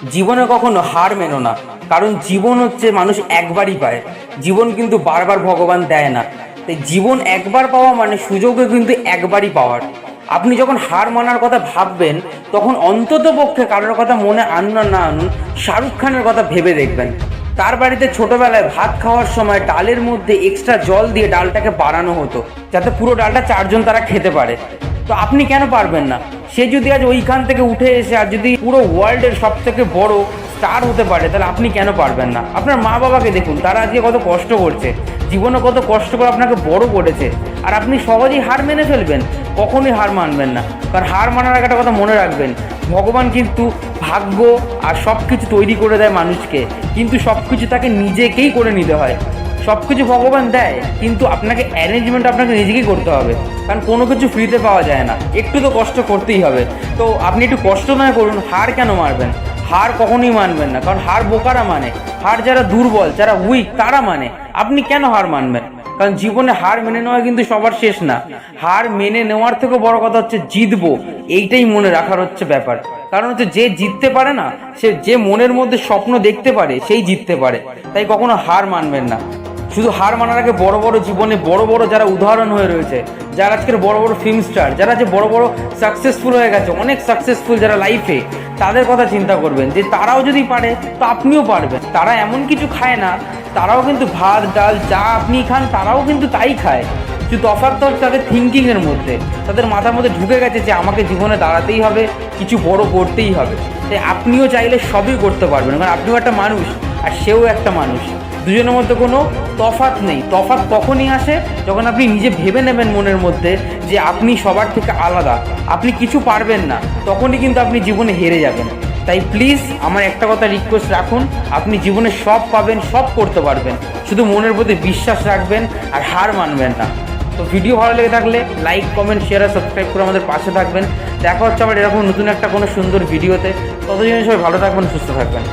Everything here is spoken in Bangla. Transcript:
জীবনে কখনো হার মেনো না, কারণ জীবন হচ্ছে মানুষ একবারই পায়। জীবন কিন্তু বারবার ভগবান দেয় না। তাই জীবন একবার পাওয়া মানে সুযোগও কিন্তু একবারই পাওয়ার। আপনি যখন হার মানার কথা ভাববেন, তখন অন্তত পক্ষে কারোর কথা মনে আনুন আর না আনুন, শাহরুখ খানের কথা ভেবে দেখবেন। তার বাড়িতে ছোটবেলায় ভাত খাওয়ার সময় ডালের মধ্যে এক্সট্রা জল দিয়ে ডালটাকে বাড়ানো হতো, যাতে পুরো ডালটা চারজন তারা খেতে পারে। তো আপনি কেন পারবেন না? সে যদি আজ ওইখান থেকে উঠে এসে আর যদি পুরো ওয়ার্ল্ডের সব থেকে বড় স্টার হতে পারে, তাহলে আপনি কেন পারবেন না? আপনার মা বাবাকে দেখুন, তারা আজকে কত কষ্ট করছে, জীবনে কত কষ্ট করে আপনাকে বড় করেছে, আর আপনি সহজেই হার মেনে ফেলবেন? কখনোই হার মানবেন না। কারণ হার মানার একটা কথা মনে রাখবেন, ভগবান কিন্তু ভাগ্য আর সব কিছু তৈরি করে দেয় মানুষকে, কিন্তু সব কিছু তাকে নিজেকেই করে নিতে হয়। সব কিছু ভগবান দেয়, কিন্তু আপনাকে অ্যারেঞ্জমেন্ট আপনাকে নিজেকেই করতে হবে। কারণ কোনো কিছু ফ্রিতে পাওয়া যায় না, একটু তো কষ্ট করতেই হবে। তো আপনি একটু কষ্ট নয় করুন, হার কেন মারবেন? হার কখনোই মানবেন না, কারণ হার বোকারা মানে, হার যারা দুর্বল, যারা উইক, তারা মানে। আপনি কেন হার মানবেন? কারণ জীবনে হার মেনে নেওয়া কিন্তু সবার শেষ না। হার মেনে নেওয়ার থেকেও বড় কথা হচ্ছে জিতবো, এইটাই মনে রাখার হচ্ছে ব্যাপার। কারণ হচ্ছে যে জিততে পারে না, সে যে মনের মধ্যে স্বপ্ন দেখতে পারে, সেই জিততে পারে। তাই কখনো হার মানবেন না। শুধু হার মানার আগে বড় বড় জীবনে বড় বড় যারা উদাহরণ হয়ে রয়েছে, যারা আজকের বড় বড় ফিল্ম স্টার, যারা যে বড় বড় সাকসেসফুল হয়ে গেছে, অনেক সাকসেসফুল যারা লাইফে, তাদের কথা চিন্তা করবেন যে তারাও যদি পারে তো আপনিও পারবেন। তারা এমন কিছু খায় না, তারাও কিন্তু ভাত ডাল যা আপনি খান তারাও কিন্তু তাই খায়। শুধু তফাৎ হচ্ছে তাদের থিঙ্কিংয়ের মধ্যে, তাদের মাথার মধ্যে ঢুকে গেছে যে আমাকে জীবনে দাঁড়াতেই হবে, কিছু বড় করতেই হবে। তাই আপনিও চাইলে সবই করতে পারবেন, কারণ আপনিও একটা মানুষ আর সেও একটা মানুষ। দুজনের মধ্যে কোনো তফাৎ নেই। তফাৎ তখনই আসে যখন আপনি নিজে ভেবে নেবেন মনের মধ্যে যে আপনি সবার থেকে আলাদা, আপনি কিছু পারবেন না, তখনই কিন্তু আপনি জীবনে হেরে যাবেন। তাই প্লিজ আমার একটা কথা রিকোয়েস্ট রাখুন, আপনি জীবনে সব পাবেন, সব করতে পারবেন, শুধু মনের প্রতি বিশ্বাস রাখবেন আর হার মানবেন না। তো ভিডিও ভালো লেগে থাকলে লাইক কমেন্ট শেয়ার আর সাবস্ক্রাইব করে আমাদের পাশে থাকবেন। দেখা হচ্ছে আবার এরকম নতুন একটা কোনো সুন্দর ভিডিওতে। ততদিন সবাই ভালো থাকবেন, সুস্থ থাকবেন।